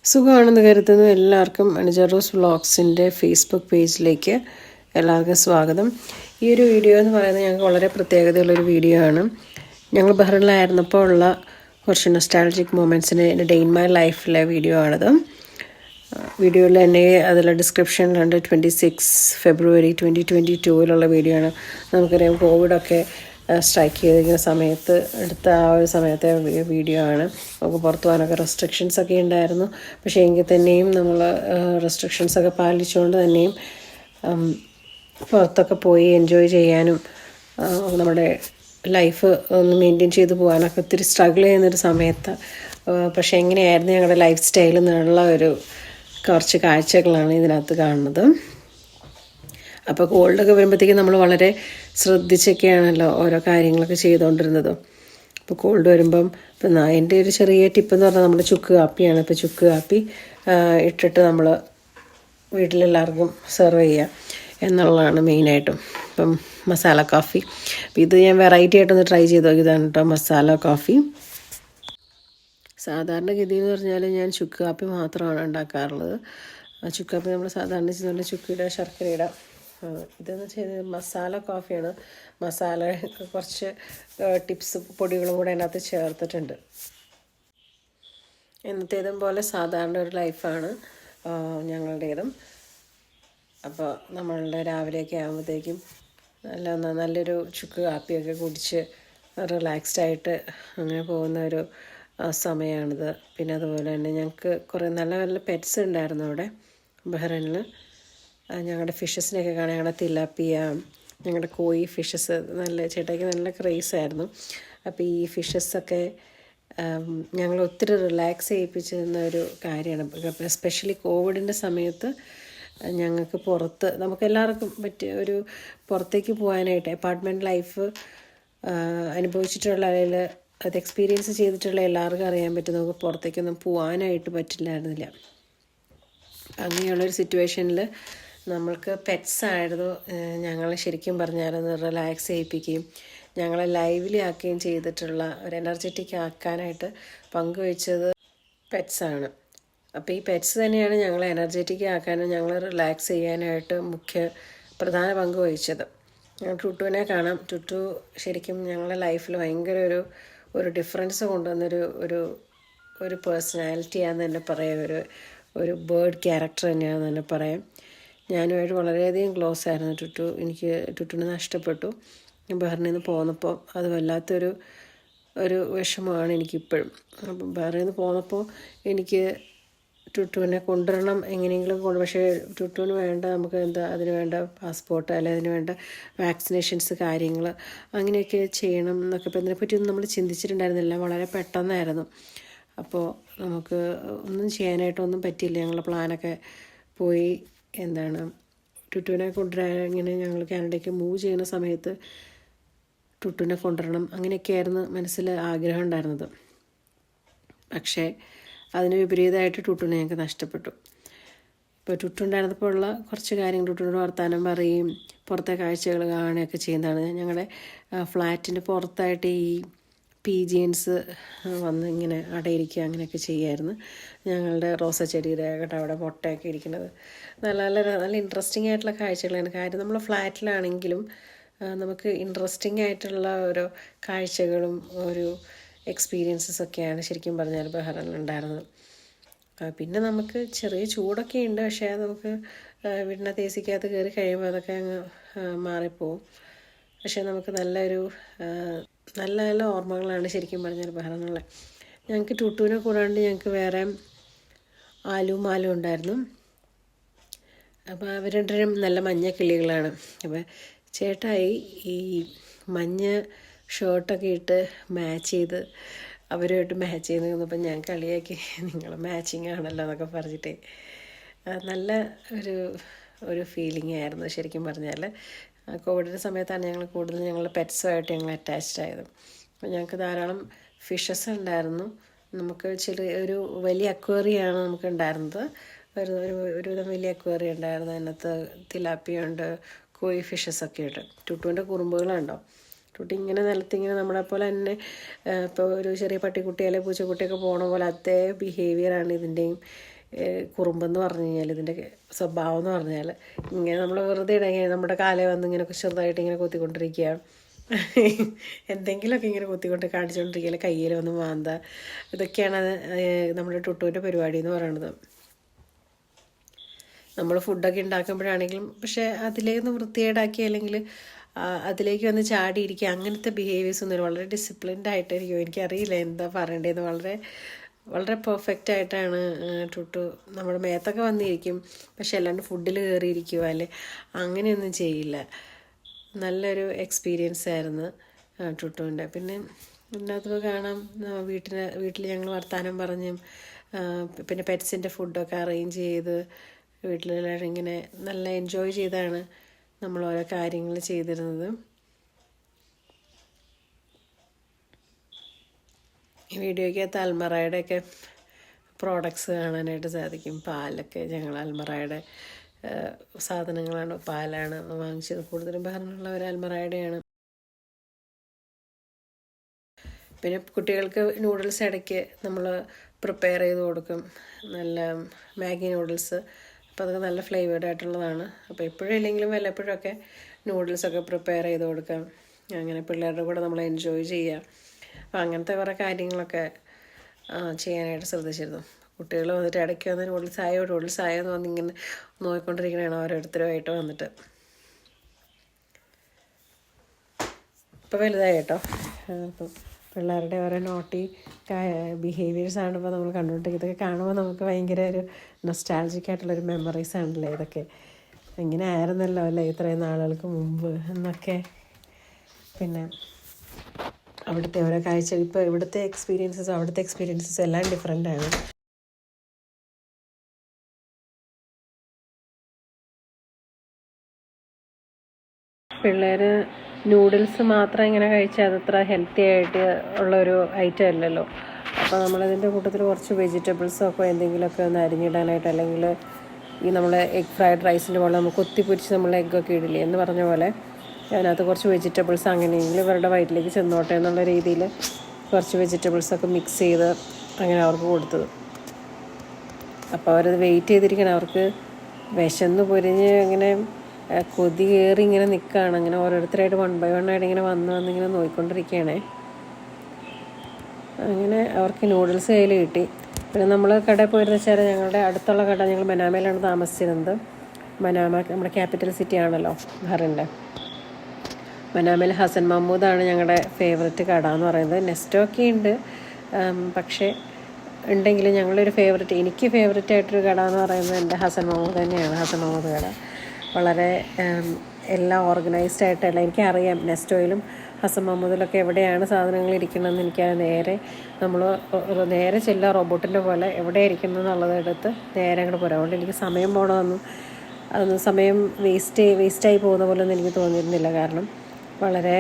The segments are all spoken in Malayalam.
സുഖമാണെന്ന് കരുതുന്നു. എല്ലാവർക്കും അനുജറോസ് വ്ളോഗ്സിൻ്റെ ഫേസ്ബുക്ക് പേജിലേക്ക് എല്ലാവർക്കും സ്വാഗതം. ഈ ഒരു വീഡിയോ എന്ന് പറയുന്നത് ഞങ്ങൾക്ക് വളരെ പ്രത്യേകതയുള്ളൊരു വീഡിയോ ആണ്. ഞങ്ങൾ ബഹ്റിനിലായിരുന്നപ്പോൾ ഉള്ള കുറച്ച് നൊസ്റ്റാൾജിക് മൊമെൻറ്റ്സിന് ഡേ ഇൻ മൈ ലൈഫിലെ വീഡിയോ ആണിത്. വീഡിയോയിൽ തന്നെ അതിലെ ഡിസ്ക്രിപ്ഷനിലുണ്ട് 26 ഫെബ്രുവരി 2022 വീഡിയോ ആണ്. നമുക്കറിയാം കോവിഡൊക്കെ സ്ട്രൈക്ക് ചെയ്തിരിക്കുന്ന സമയത്ത് എടുത്ത ആ ഒരു സമയത്തെ വീഡിയോ ആണ്. നമുക്ക് പുറത്തു പോകാനൊക്കെ റെസ്ട്രിക്ഷൻസൊക്കെ ഉണ്ടായിരുന്നു. പക്ഷേ എങ്കിൽ തന്നെയും നമ്മൾ റെസ്ട്രിക്ഷൻസൊക്കെ പാലിച്ചുകൊണ്ട് തന്നെയും പുറത്തൊക്കെ പോയി എൻജോയ് ചെയ്യാനും നമ്മുടെ ലൈഫ് ഒന്ന് മെയിൻറ്റെയിൻ ചെയ്ത് പോകാനൊക്കെ ഒത്തിരി സ്ട്രഗിൾ ചെയ്യുന്നൊരു സമയത്ത് പക്ഷേ എങ്ങനെയായിരുന്നു ഞങ്ങളുടെ ലൈഫ് സ്റ്റൈൽ എന്നുള്ള ഒരു കുറച്ച് കാഴ്ചകളാണ് ഇതിനകത്ത് കാണുന്നത്. അപ്പോൾ കോൾഡൊക്കെ വരുമ്പോഴത്തേക്കും നമ്മൾ വളരെ ശ്രദ്ധിച്ചൊക്കെയാണല്ലോ ഓരോ കാര്യങ്ങളൊക്കെ ചെയ്തുകൊണ്ടിരുന്നത്. അപ്പോൾ കോൾഡ് വരുമ്പം ഇപ്പം എൻ്റെ ഒരു ചെറിയ ടിപ്പ് എന്ന് പറഞ്ഞാൽ നമ്മുടെ ചുക്ക് കാപ്പിയാണ്. ഇപ്പോൾ ചുക്ക് കാപ്പി ഇട്ടിട്ട് നമ്മൾ വീട്ടിലെല്ലാവർക്കും സെർവ് ചെയ്യുക എന്നുള്ളതാണ് മെയിനായിട്ടും. ഇപ്പം മസാല കോഫി, അപ്പം ഇത് ഞാൻ വെറൈറ്റി ആയിട്ടൊന്ന് ട്രൈ ചെയ്ത് നോക്കിയതാണ് കേട്ടോ, മസാല കോഫി. സാധാരണഗതിയിൽ എന്ന് പറഞ്ഞാൽ ഞാൻ ചുക്ക് കാപ്പി മാത്രമാണ് ഉണ്ടാക്കാറുള്ളത്. ചുക്ക് കാപ്പി നമ്മൾ സാധാരണ ചെയ്തുകൊണ്ട് ചുക്കിയുടെ ശർക്കരയുടെ ഇതെന്ന് വെച്ചാൽ മസാല കോഫിയാണ്. മസാല കുറച്ച് ടിപ്സ് പൊടികളും കൂടെ അതിനകത്ത് ചേർത്തിട്ടുണ്ട്. എന്നത്തേതും പോലെ സാധാരണ ഒരു ലൈഫാണ് ഞങ്ങളുടേതും. അപ്പോൾ നമ്മളുടെ രാവിലെയൊക്കെ ആകുമ്പോഴത്തേക്കും നല്ലൊരു ചുക്ക് കാപ്പിയൊക്കെ കുടിച്ച് റിലാക്സ്ഡ് ആയിട്ട് അങ്ങനെ പോകുന്ന ഒരു സമയമാണിത്. പിന്നെ അതുപോലെ തന്നെ ഞങ്ങൾക്ക് കുറേ നല്ല നല്ല പെറ്റ്സ് ഉണ്ടായിരുന്നു അവിടെ ബഹ്റൈനിൽ. ഞങ്ങളുടെ ഫിഷസിനെയൊക്കെ കാണാൻ, ഞങ്ങളുടെ തിലാപ്പിയ, ഞങ്ങളുടെ കോയി ഫിഷസ് നല്ല ചേട്ടായിക്ക് നല്ല ക്രേസായിരുന്നു. അപ്പോൾ ഈ ഫിഷസൊക്കെ ഞങ്ങൾ ഒത്തിരി റിലാക്സ് ചെയ്യിപ്പിച്ചിരുന്ന ഒരു കാര്യമാണ്. എസ്പെഷ്യലി കോവിഡിൻ്റെ സമയത്ത് ഞങ്ങൾക്ക് പുറത്ത് നമുക്കെല്ലാവർക്കും പറ്റിയ ഒരു പുറത്തേക്ക് പോകാനായിട്ട് അപ്പാർട്ട്മെൻറ്റ് ലൈഫ് അനുഭവിച്ചിട്ടുള്ള അതിൽ അത് എക്സ്പീരിയൻസ് ചെയ്തിട്ടുള്ള എല്ലാവർക്കും അറിയാൻ പറ്റും, നമുക്ക് പുറത്തേക്കൊന്നും പോകാനായിട്ട് പറ്റില്ലായിരുന്നില്ല. അങ്ങനെയുള്ളൊരു സിറ്റുവേഷനിൽ നമ്മൾക്ക് പെറ്റ്സ് ആയിരുന്നു ഞങ്ങൾ ശരിക്കും പറഞ്ഞാലൊന്ന് റിലാക്സ് ചെയ്യിപ്പിക്കുകയും ഞങ്ങളെ ലൈവ്ലി ആക്കുകയും ചെയ്തിട്ടുള്ള ഒരു എനർജറ്റിക് ആക്കാനായിട്ട് പങ്കുവെച്ചത് പെറ്റ്സാണ്. അപ്പോൾ ഈ പെറ്റ്സ് തന്നെയാണ് ഞങ്ങളെ എനർജറ്റിക് ആക്കാനും ഞങ്ങൾ റിലാക്സ് ചെയ്യാനായിട്ട് പ്രധാന പങ്ക് വഹിച്ചത്. ടുട്ടുവിനെ കാണാം. ടുട്ടു ശരിക്കും ഞങ്ങളുടെ ലൈഫിൽ ഭയങ്കര ഒരു ഡിഫറൻസ് കൊണ്ടുവന്നൊരു ഒരു പേഴ്സണാലിറ്റിയാണെന്ന് തന്നെ പറയാം. ഒരു ബേർഡ് ക്യാരക്ടർ തന്നെയാണെന്ന് തന്നെ പറയാം. ഞാനുമായിട്ട് വളരെയധികം ക്ലോസ് ആയിരുന്നു ടുട്ടു. എനിക്ക് ടുട്ടുവിനെ നഷ്ടപ്പെട്ടു ബഹ്റിനിൽ നിന്ന് പോന്നപ്പോൾ. അത് വല്ലാത്തൊരു വിഷമമാണ് എനിക്കിപ്പോഴും. അപ്പം ബഹ്റിനിൽ നിന്ന് പോന്നപ്പോൾ എനിക്ക് ടുട്ടുവിനെ കൊണ്ടുവരണം എങ്ങനെയെങ്കിലും പക്ഷേ ടുട്ടുവിന് വേണ്ട നമുക്ക് അതിന് വേണ്ട പാസ്പോർട്ട് അല്ലെങ്കിൽ അതിന് വേണ്ട വാക്സിനേഷൻസ് കാര്യങ്ങൾ അങ്ങനെയൊക്കെ ചെയ്യണം എന്നൊക്കെ. അപ്പോൾ ഇതിനെപ്പറ്റിയൊന്നും നമ്മൾ ചിന്തിച്ചിട്ടുണ്ടായിരുന്നില്ല. വളരെ പെട്ടെന്നായിരുന്നു. അപ്പോൾ നമുക്ക് ഒന്നും ചെയ്യാനായിട്ടൊന്നും പറ്റിയില്ല. ഞങ്ങളുടെ പ്ലാനൊക്കെ പോയി. ടുട്ടുവിനെ കൊണ്ടുവരാൻ ഇങ്ങനെ ഞങ്ങൾ കാനഡയ്ക്ക് മൂവ് ചെയ്യുന്ന സമയത്ത് ടുട്ടുവിനെ കൊണ്ടുവരണം അങ്ങനെയൊക്കെയായിരുന്നു മനസ്സിൽ ആഗ്രഹം ഉണ്ടായിരുന്നത്. പക്ഷേ അതിന് വിപരീതമായിട്ട് ടുട്ടുവിനെ ഞങ്ങൾക്ക് നഷ്ടപ്പെട്ടു. ഇപ്പോൾ ടുട്ടു ഉണ്ടായിരുന്നപ്പോൾ ഉള്ള കുറച്ച് കാര്യങ്ങൾ, ടുട്ടുവിനോട് വർത്താനം പറയുകയും പുറത്തെ കാഴ്ചകൾ കാണുകയൊക്കെ ചെയ്യുന്നതാണ്. ഞങ്ങളുടെ ഫ്ലാറ്റിൻ്റെ പുറത്തായിട്ട് ഈ പീജിയൻസ് വന്ന് ഇങ്ങനെ അടയിരിക്കുക അങ്ങനെയൊക്കെ ചെയ്യുമായിരുന്നു. ഞങ്ങളുടെ റോസ ചെടിയുടെ അവിടെ മുട്ടയൊക്കെ ഇരിക്കുന്നത് നല്ല ഇൻട്രസ്റ്റിംഗ് ആയിട്ടുള്ള കാഴ്ചകളാണ്. കാര്യം നമ്മൾ ഫ്ലാറ്റിലാണെങ്കിലും നമുക്ക് ഇൻട്രസ്റ്റിംഗ് ആയിട്ടുള്ള ഓരോ കാഴ്ചകളും ഒരു എക്സ്പീരിയൻസസൊക്കെയാണ് ശരിക്കും പറഞ്ഞാൽ ബഹ്റൈനിലുണ്ടായിരുന്നത്. പിന്നെ നമുക്ക് ചെറിയ ചൂടൊക്കെ ഉണ്ട്. പക്ഷേ നമുക്ക് വീടിനകത്ത് എ സിക്കകത്ത് കയറി കഴിയുമ്പോൾ അതൊക്കെ അങ്ങ് മാറിപ്പോവും. പക്ഷേ നമുക്ക് നല്ല നല്ല ഓർമ്മകളാണ് ശരിക്കും പറഞ്ഞാൽ ബഹ്റൈനിലുള്ള. ഞങ്ങൾക്ക് ടുട്ടുവിനെ കൂടാണ്ട് ഞങ്ങൾക്ക് വേറെ ആലും മാലും ഉണ്ടായിരുന്നു. അപ്പോൾ അവർ രണ്ടുപേരും നല്ല മഞ്ഞ കിളികളാണ്. അപ്പോൾ ചേട്ടായി ഈ മഞ്ഞ ഷർട്ടൊക്കെ ഇട്ട് മാച്ച് ചെയ്ത് അവരുമായിട്ട് മാച്ച് ചെയ്ത് നിന്നപ്പോൾ ഞാൻ കളിയാക്കി, നിങ്ങൾ മാച്ചിങ് ആണല്ലോ എന്നൊക്കെ പറഞ്ഞിട്ട് നല്ല ഒരു ഫീലിംഗ് ആയിരുന്നു ശരിക്കും പറഞ്ഞാൽ. കോവിഡിൻ്റെ സമയത്താണ് ഞങ്ങൾ പെറ്റ്സുമായിട്ട് ഞങ്ങൾ അറ്റാച്ച്ഡ് ആയത്. അപ്പോൾ ഞങ്ങൾക്ക് ധാരാളം ഫിഷസ് ഉണ്ടായിരുന്നു. നമുക്ക് ഒരു വലിയ അക്വേറിയമാണ് നമുക്ക് ഉണ്ടായിരുന്നത്. ഒരുവിധം വലിയ അക്വേറിയം ഉണ്ടായിരുന്നു. അതിനകത്ത് തിലാപ്പിയുണ്ട്, കോയി ഫിഷസൊക്കെ ഉണ്ട്. ടുട്ടുവിൻ്റെ കുറുമ്പുകളുണ്ടോ, ടുട്ടി ഇങ്ങനെ നിലത്തിങ്ങനെ നമ്മളെ പോലെ തന്നെ ഇപ്പോൾ ഒരു ചെറിയ പട്ടിക്കുട്ടി അല്ലെങ്കിൽ പൂച്ചക്കുട്ടിയൊക്കെ പോകണ പോലെ അതേ ബിഹേവിയറാണ് ഇതിൻ്റെയും. കുറുമ്പെന്ന് പറഞ്ഞു കഴിഞ്ഞാൽ, ഇതിൻ്റെ സ്വഭാവം എന്ന് പറഞ്ഞാൽ ഇങ്ങനെ നമ്മൾ വെറുതെ ഇടങ്ങി നമ്മുടെ കാലേ വന്ന് ഇങ്ങനെ ചെറുതായിട്ട് ഇങ്ങനെ കൊത്തിക്കൊണ്ടിരിക്കുക, എന്തെങ്കിലുമൊക്കെ ഇങ്ങനെ കുത്തിക്കൊണ്ട് കാണിച്ചുകൊണ്ടിരിക്കുക, കയ്യിൽ വന്ന് മാന്ത, ഇതൊക്കെയാണ് നമ്മുടെ ടുട്ടുവിൻ്റെ പരിപാടി എന്ന് പറയുന്നത്. നമ്മൾ ഫുഡൊക്കെ ഉണ്ടാക്കുമ്പോഴാണെങ്കിലും പക്ഷേ അതിലേന്ന് വൃത്തികേടാക്കി അല്ലെങ്കിൽ അതിലേക്ക് വന്ന് ചാടിയിരിക്കുക, അങ്ങനത്തെ ബിഹേവിയേഴ്സ് ഒന്നും വളരെ ഡിസിപ്ലിൻഡ് ആയിട്ടായിരിക്കും. എനിക്കറിയില്ല എന്താ പറയേണ്ടതെന്ന്. വളരെ വളരെ പെർഫെക്റ്റ് ആയിട്ടാണ് ടുട്ടു നമ്മുടെ മേത്തൊക്കെ വന്നിരിക്കും, പക്ഷെ അല്ലാണ്ട് ഫുഡിൽ കയറിയിരിക്കുക അല്ലേ, അങ്ങനെയൊന്നും ചെയ്യില്ല. നല്ലൊരു എക്സ്പീരിയൻസ് ആയിരുന്നു ടുട്ടുവിൻ്റെ. പിന്നെ ഇതിനകത്ത് കാണാം വീട്ടിൽ ഞങ്ങൾ വർത്തമാനം പറഞ്ഞും പിന്നെ പെറ്റ്സിൻ്റെ ഫുഡൊക്കെ അറേഞ്ച് ചെയ്ത് വീട്ടിലെല്ലാവരും ഇങ്ങനെ നല്ല എൻജോയ് ചെയ്താണ് നമ്മൾ ഓരോ കാര്യങ്ങൾ ചെയ്തിരുന്നത്. ഈ വീഡിയോയ്ക്കകത്ത് അൽമറയുടെയൊക്കെ പ്രോഡക്ട്സ് കാണാനായിട്ട് സാധിക്കും. പാലൊക്കെ ഞങ്ങൾ അൽമറയുടെ സാധനങ്ങളാണ്, പാലാണ് വാങ്ങിച്ചത്. കൂടുതലും പറഞ്ഞുള്ളവർ അൽമറയുടെയാണ്. പിന്നെ കുട്ടികൾക്ക് നൂഡിൽസ് ഇടയ്ക്ക് നമ്മൾ പ്രിപ്പയർ ചെയ്ത് കൊടുക്കും, നല്ല മാഗി നൂഡിൽസ്. അപ്പോൾ അതൊക്കെ നല്ല ഫ്ലേവേർഡ് ആയിട്ടുള്ളതാണ്. അപ്പോൾ എപ്പോഴും ഇല്ലെങ്കിലും വല്ലപ്പോഴൊക്കെ നൂഡിൽസൊക്കെ പ്രിപ്പയർ ചെയ്ത് കൊടുക്കാം. അങ്ങനെ പിള്ളേരുടെ കൂടെ നമ്മൾ എൻജോയ് ചെയ്യുക. അപ്പോൾ അങ്ങനത്തെ കുറേ കാര്യങ്ങളൊക്കെ ചെയ്യാനായിട്ട് ശ്രദ്ധിച്ചിരുന്നു. കുട്ടികൾ വന്നിട്ട് ഇടയ്ക്ക് വന്ന് നൂഡിൽസ് ആയോ എന്ന് വന്നിങ്ങനെ നോക്കിക്കൊണ്ടിരിക്കണതാണ് ഓരോരുത്തരുമായിട്ട് വന്നിട്ട്. ഇപ്പോൾ വലുതായി കേട്ടോ. അപ്പം പിള്ളേരുടെ ഓരോ നോട്ടി ബിഹേവിയേഴ്സാണ് ഇപ്പോൾ നമ്മൾ കണ്ടുകൊണ്ടിരിക്കുന്നത്. ഇതൊക്കെ കാണുമ്പോൾ നമുക്ക് ഭയങ്കര ഒരു നൊസ്റ്റാൾജിക് ആയിട്ടുള്ളൊരു മെമ്മറീസ് ആണല്ലേ ഇതൊക്കെ. ഇങ്ങനെ ആയിരുന്നല്ലോ അല്ലേ ഇത്രയും നാളുകൾക്ക് മുമ്പ് എന്നൊക്കെ. പിന്നെ അവിടുത്തെ ഓരോ കാഴ്ച, ഇപ്പോൾ ഇവിടുത്തെ എക്സ്പീരിയൻസസും അവിടുത്തെ എക്സ്പീരിയൻസസും എല്ലാം ഡിഫറെൻ്റ് ആണ്. പിള്ളേർ നൂഡിൽസ് മാത്രം ഇങ്ങനെ കഴിച്ചാൽ അതത്ര ഹെൽത്തി ആയിട്ട് ഉള്ളൊരു ഐറ്റം അല്ലല്ലോ. അപ്പോൾ നമ്മളതിൻ്റെ കൂട്ടത്തിൽ കുറച്ച് വെജിറ്റബിൾസൊക്കെ എന്തെങ്കിലുമൊക്കെ ഒന്ന് അരിഞ്ഞിടാനായിട്ട്, അല്ലെങ്കിൽ ഈ നമ്മൾ എഗ് ഫ്രൈഡ് റൈസിൻ്റെ പോലെ നമുക്ക് കുത്തിപ്പൊരിച്ച് നമ്മൾ എഗ്ഗൊക്കെ ഇടില്ലേ എന്ന് പറഞ്ഞ പോലെ അതിനകത്ത് കുറച്ച് വെജിറ്റബിൾസ് അങ്ങനെയെങ്കിലും ഇവരുടെ വയറ്റിലേക്ക് ചെന്നോട്ടെ എന്നുള്ള രീതിയിൽ കുറച്ച് വെജിറ്റബിൾസൊക്കെ മിക്സ് ചെയ്ത് അങ്ങനെ അവർക്ക് കൊടുത്തത്. അപ്പോൾ അവരത് വെയിറ്റ് ചെയ്തിരിക്കണം. അവർക്ക് വിശന്ന് പൊരിഞ്ഞ് ഇങ്ങനെ കൊതി കയറി ഇങ്ങനെ നിൽക്കുകയാണ്. അങ്ങനെ ഓരോരുത്തരായിട്ട് 1 by 1 ആയിട്ട് ഇങ്ങനെ വന്നിങ്ങനെ നോക്കിക്കൊണ്ടിരിക്കുകയാണേ. അങ്ങനെ അവർക്ക് നൂഡിൽസ് കയ്യിൽ കിട്ടി. പിന്നെ നമ്മൾ കടയിൽ പോയിരുന്ന വെച്ചാൽ ഞങ്ങളുടെ അടുത്തുള്ള കട, ഞങ്ങൾ മനാമയിലാണ് താമസിച്ചിരുന്നത്. മനാമ നമ്മുടെ ക്യാപിറ്റൽ സിറ്റി ആണല്ലോ ബഹ്റിൻ്റെ. മനാമയിൽ ഹസൻ മഹമ്മൂദാണ് ഞങ്ങളുടെ ഫേവററ്റ് കട എന്ന് പറയുന്നത്. നെസ്റ്റോക്കെ ഉണ്ട്, പക്ഷേ ഉണ്ടെങ്കിലും ഞങ്ങളൊരു എനിക്ക് ഫേവററ്റ് ആയിട്ടൊരു കട എന്ന് പറയുന്നത് എൻ്റെ ഹസൻ മഹമ്മൂദ് തന്നെയാണ്. ഹസൻ മഹമ്മൂദ് കട വളരെ എല്ലാം ഓർഗനൈസ്ഡ് ആയിട്ടല്ല. എനിക്കറിയാം നെസ്റ്റോയിലും ഹസൻ മഹമ്മൂദിലൊക്കെ എവിടെയാണ് സാധനങ്ങൾ ഇരിക്കണമെന്ന്. എനിക്കത് നേരെ ചെല്ലുക, റോബോട്ടിൻ്റെ പോലെ എവിടെ ഇരിക്കുന്നു എന്നുള്ളതെടുത്ത് നേരെ അങ്ങോട്ട് പോരാ. അതുകൊണ്ട് എനിക്ക് സമയം പോകണമെന്നും അതൊന്നും സമയം വേസ്റ്റായി പോകുന്ന പോലെ ഒന്നും എനിക്ക് തോന്നിയിരുന്നില്ല. കാരണം വളരെ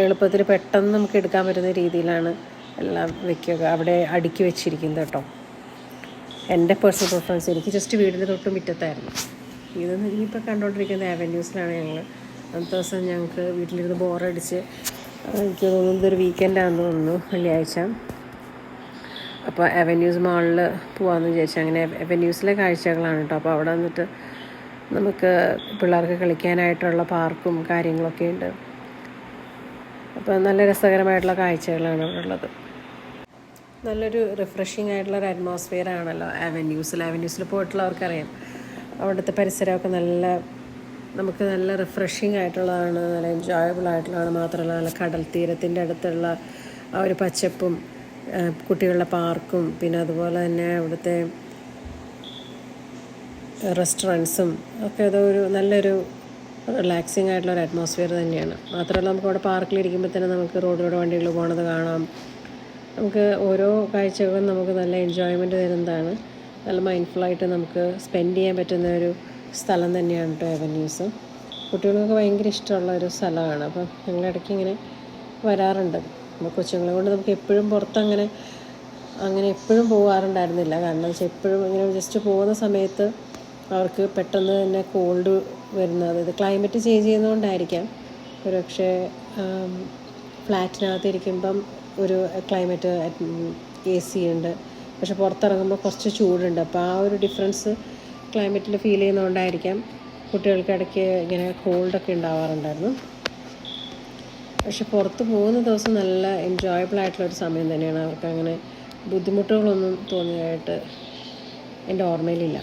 എളുപ്പത്തിൽ പെട്ടെന്ന് നമുക്ക് എടുക്കാൻ പറ്റുന്ന രീതിയിലാണ് എല്ലാം വയ്ക്കുക, അവിടെ അടുക്കി വെച്ചിരിക്കുന്നത് കേട്ടോ. എൻ്റെ പേഴ്സണൽ പ്രിഫറൻസ്, എനിക്ക് ജസ്റ്റ് വീടിൻ്റെ തൊട്ട് മുറ്റത്തായിരുന്നു. ഇതൊന്നും ഇനിയിപ്പോൾ കണ്ടുകൊണ്ടിരിക്കുന്ന അവന്യൂസിലാണ് ഞങ്ങൾ. അന്നത്തെ ദിവസം ഞങ്ങൾക്ക് വീട്ടിലിരുന്ന് ബോറടിച്ച്, എനിക്ക് തോന്നുന്നത് ഇതൊരു വീക്കെൻഡാണെന്ന് തോന്നുന്നു, വെള്ളിയാഴ്ച. അപ്പോൾ അവന്യൂസ് മാളിൽ പോകാമെന്ന് വിചാരിച്ചു. അങ്ങനെ അവന്യൂസിലെ കാഴ്ചകളാണ് കേട്ടോ. അപ്പോൾ അവിടെ വന്നിട്ട് നമുക്ക് പിള്ളേർക്ക് കളിക്കാനായിട്ടുള്ള പാർക്കും കാര്യങ്ങളൊക്കെ ഉണ്ട്. അപ്പോൾ നല്ല രസകരമായിട്ടുള്ള കാഴ്ചകളാണ് അവിടെ ഉള്ളത്. നല്ലൊരു റിഫ്രഷിങ് ആയിട്ടുള്ളൊരു അറ്റ്മോസ്ഫിയർ ആണല്ലോ അവന്യൂസിൽ പോയിട്ടുള്ളവർക്കറിയാം. അവിടുത്തെ പരിസരമൊക്കെ നമുക്ക് നല്ല റിഫ്രഷിങ് ആയിട്ടുള്ളതാണ്, നല്ല എൻജോയബിൾ ആയിട്ടുള്ളതാണ്. മാത്രമല്ല നല്ല കടൽ തീരത്തിൻ്റെ അടുത്തുള്ള ആ ഒരു പച്ചപ്പും കുട്ടികളുടെ പാർക്കും പിന്നെ അതുപോലെ തന്നെ അവിടുത്തെ റെസ്റ്റോറൻറ്റ്സും ഒക്കെ അതൊരു നല്ലൊരു റിലാക്സിങ് ആയിട്ടുള്ളൊരു അറ്റ്മോസ്ഫിയർ തന്നെയാണ്. മാത്രമല്ല നമുക്ക് അവിടെ പാർക്കിലിരിക്കുമ്പോൾ തന്നെ നമുക്ക് റോഡിലൂടെ വണ്ടികൾ പോകണത് കാണാം. നമുക്ക് ഓരോ കാഴ്ചകളും നമുക്ക് നല്ല എൻജോയ്മെൻറ്റ് തരുന്നതാണ്. നല്ല മൈൻഡ്ഫുള്ളായിട്ട് നമുക്ക് സ്പെൻഡ് ചെയ്യാൻ പറ്റുന്ന ഒരു സ്ഥലം തന്നെയാണ് കേട്ടോ അവന്യൂസ്. കുട്ടികൾക്കൊക്കെ ഭയങ്കര ഇഷ്ടമുള്ള ഒരു സ്ഥലമാണ്. അപ്പം ഞങ്ങൾ ഇടയ്ക്ക് ഇങ്ങനെ വരാറുണ്ട്. അപ്പോൾ കൊച്ചുങ്ങളെ കൊണ്ട് നമുക്ക് എപ്പോഴും പുറത്തങ്ങനെ എപ്പോഴും പോകാറുണ്ടായിരുന്നില്ല. കാരണം വെച്ചാൽ എപ്പോഴും ഇങ്ങനെ ജസ്റ്റ് പോകുന്ന സമയത്ത് അവർക്ക് പെട്ടെന്ന് തന്നെ കോൾഡ് വരുന്നത്, ഇത് ക്ലൈമറ്റ് ചേഞ്ച് ചെയ്യുന്നതുകൊണ്ടായിരിക്കാം. ഒരു പക്ഷേ ഫ്ലാറ്റിനകത്ത് ഇരിക്കുമ്പം ഒരു ക്ലൈമറ്റ് AC ഉണ്ട്, പക്ഷെ പുറത്തിറങ്ങുമ്പോൾ കുറച്ച് ചൂടുണ്ട്. അപ്പോൾ ആ ഒരു ഡിഫറൻസ് ക്ലൈമറ്റിൽ ഫീൽ ചെയ്യുന്നതുകൊണ്ടായിരിക്കാം കുട്ടികൾക്ക് ഇടയ്ക്ക് ഇങ്ങനെ കോൾഡൊക്കെ ഉണ്ടാവാറുണ്ടായിരുന്നു. പക്ഷെ പുറത്ത് പോകുന്ന ദിവസം നല്ല എൻജോയബിൾ ആയിട്ടുള്ളൊരു സമയം തന്നെയാണ്. അവർക്ക് അങ്ങനെ ബുദ്ധിമുട്ടുകളൊന്നും തോന്നിയതായിട്ട് എൻ്റെ ഓർമ്മയിലില്ല.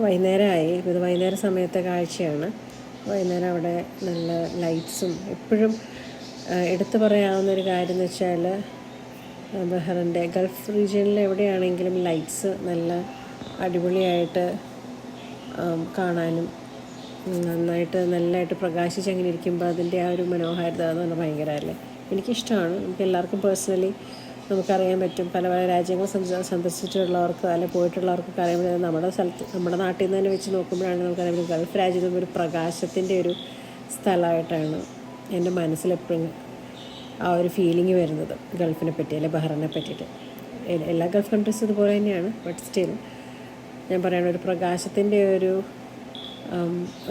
വൈകുന്നേരമായി. ഇത് വൈകുന്നേര സമയത്തെ കാഴ്ചയാണ്. വൈകുന്നേരം അവിടെ നല്ല ലൈറ്റ്സും. എപ്പോഴും എടുത്തു പറയാവുന്നൊരു കാര്യം എന്ന് വെച്ചാൽ ബഹ്റിൻ്റെ ഗൾഫ് റീജിയനിൽ എവിടെയാണെങ്കിലും ലൈറ്റ്സ് നല്ല അടിപൊളിയായിട്ട് കാണാനും നല്ലതായിട്ട് പ്രകാശിച്ചങ്ങനെ ഇരിക്കുമ്പോൾ അതിൻ്റെ ആ ഒരു മനോഹാരിത എന്ന് പറഞ്ഞാൽ ഭയങ്കരമല്ലേ. എനിക്കിഷ്ടമാണ്. നമുക്ക് എല്ലാവർക്കും പേഴ്സണലി നമുക്കറിയാൻ പറ്റും. പല പല രാജ്യങ്ങൾ സന്ദർശിച്ചിട്ടുള്ളവർക്ക് അല്ലെങ്കിൽ പോയിട്ടുള്ളവർക്കൊക്കെ അറിയാൻ പറ്റും. നമ്മുടെ നാട്ടിൽ നിന്ന് തന്നെ വെച്ച് നോക്കുമ്പോഴാണ് നമുക്കറിയാൻ പറ്റും ഗൾഫ് രാജ്യത്തും ഒരു പ്രകാശത്തിൻ്റെ ഒരു സ്ഥലമായിട്ടാണ് എൻ്റെ മനസ്സിലെപ്പോഴും ആ ഒരു ഫീലിംഗ് വരുന്നത് ഗൾഫിനെ പറ്റി അല്ലെങ്കിൽ ബഹ്റിനെ പറ്റിയിട്ട്. എല്ലാ ഗൾഫ് കൺട്രീസും ഇതുപോലെ തന്നെയാണ്. ബട്ട് സ്റ്റിൽ ഞാൻ പറയണ ഒരു പ്രകാശത്തിൻ്റെ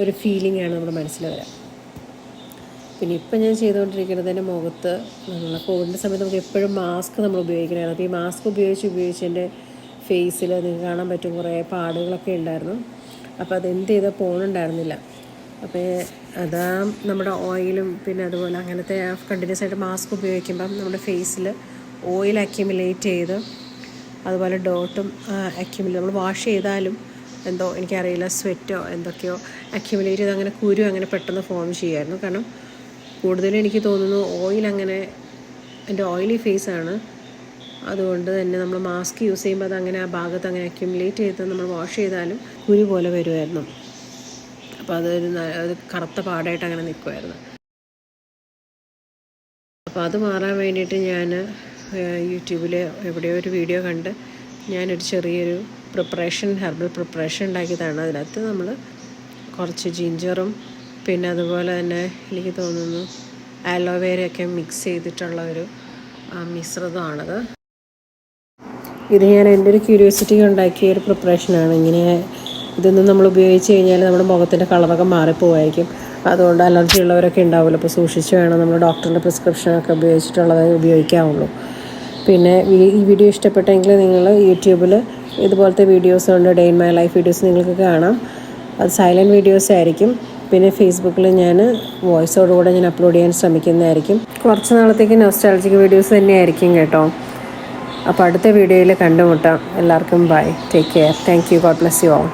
ഒരു ഫീലിംഗാണ് നമ്മുടെ മനസ്സിൽ വരിക. പിന്നെ ഇപ്പം ഞാൻ ചെയ്തുകൊണ്ടിരിക്കുന്നത് എൻ്റെ മുഖത്ത് കോവിഡിൻ്റെ സമയത്ത് നമുക്ക് എപ്പോഴും മാസ്ക് നമ്മൾ ഉപയോഗിക്കണമായിരുന്നു. അപ്പോൾ ഈ മാസ്ക് ഉപയോഗിച്ച് എൻ്റെ ഫേസിൽ നിങ്ങൾക്ക് കാണാൻ പറ്റും കുറേ പാടുകളൊക്കെ ഉണ്ടായിരുന്നു. അപ്പോൾ അതെന്ത് ചെയ്താൽ പോകണുണ്ടായിരുന്നില്ല. അപ്പോൾ അതാ നമ്മുടെ ഓയിലും പിന്നെ അതുപോലെ അങ്ങനത്തെ കണ്ടിന്യൂസ് ആയിട്ട് മാസ്ക് ഉപയോഗിക്കുമ്പം നമ്മുടെ ഫേസിൽ ഓയിൽ അക്യുമുലേറ്റ് ചെയ്ത് അതുപോലെ ഡോട്ടും നമ്മൾ വാഷ് ചെയ്താലും എന്തോ എനിക്കറിയില്ല സ്വെറ്റോ എന്തൊക്കെയോ അക്യുമുലേറ്റ് ചെയ്ത് അങ്ങനെ കുരു അങ്ങനെ പെട്ടെന്ന് ഫോം ചെയ്യുമായിരുന്നു. കാരണം കൂടുതലും എനിക്ക് തോന്നുന്നു ഓയിൽ അങ്ങനെ എൻ്റെ ഓയിലി ഫേസാണ്. അതുകൊണ്ട് തന്നെ നമ്മൾ മാസ്ക് യൂസ് ചെയ്യുമ്പോൾ അതങ്ങനെ ആ ഭാഗത്ത് അങ്ങനെ അക്യുമുലേറ്റ് ചെയ്ത് നമ്മൾ വാഷ് ചെയ്താലും കുരു പോലെ വരുമായിരുന്നു. അപ്പോൾ അത് കറുത്ത പാടായിട്ട് അങ്ങനെ നിൽക്കുമായിരുന്നു. അപ്പോൾ അത് മാറാൻ വേണ്ടിയിട്ട് ഞാൻ യൂട്യൂബിൽ എവിടെയോ ഒരു വീഡിയോ കണ്ട് ഞാനൊരു ചെറിയൊരു ഹെർബൽ പ്രിപ്പറേഷൻ ഉണ്ടാക്കിയതാണ്. അതിനകത്ത് നമ്മൾ കുറച്ച് ജിഞ്ചറും പിന്നെ അതുപോലെ തന്നെ എനിക്ക് തോന്നുന്നു ആലോവേരയൊക്കെ മിക്സ് ചെയ്തിട്ടുള്ള ഒരു മിശ്രിതമാണത്. ഇത് ഞാൻ എൻ്റെ ഒരു ക്യൂരിയോസിറ്റി ഉണ്ടാക്കിയ ഒരു പ്രിപ്പറേഷനാണ്. ഇതൊന്നും നമ്മൾ ഉപയോഗിച്ച് കഴിഞ്ഞാൽ നമ്മുടെ മുഖത്തിൻ്റെ കളറൊക്കെ മാറിപ്പോവായിരിക്കും. അതുകൊണ്ട് അലർജി ഉള്ളവരൊക്കെ ഉണ്ടാവുമല്ലോ. അപ്പോൾ സൂക്ഷിച്ച് വേണം നമ്മൾ ഡോക്ടറിൻ്റെ പ്രിസ്ക്രിപ്ഷനൊക്കെ ഉപയോഗിച്ചിട്ടുള്ളത് ഉപയോഗിക്കാവുള്ളൂ. പിന്നെ ഈ വീഡിയോ ഇഷ്ടപ്പെട്ടെങ്കിൽ നിങ്ങൾ യൂട്യൂബിൽ ഇതുപോലത്തെ വീഡിയോസ് ഉണ്ട്, day in my life videos നിങ്ങൾക്ക് കാണാം. അത് സൈലൻറ്റ് വീഡിയോസ് ആയിരിക്കും. പിന്നെ ഫേസ്ബുക്കിൽ ഞാൻ വോയിസോടുകൂടെ ഞാൻ അപ്ലോഡ് ചെയ്യാൻ ശ്രമിക്കുന്നതായിരിക്കും. കുറച്ച് നാളത്തേക്ക് നൊസ്റ്റാൾജിക് വീഡിയോസ് തന്നെയായിരിക്കും കേട്ടോ. അപ്പോൾ അടുത്ത വീഡിയോയിൽ കണ്ടുമുട്ടാം. എല്ലാവർക്കും bye, take care, thank you, God bless you all.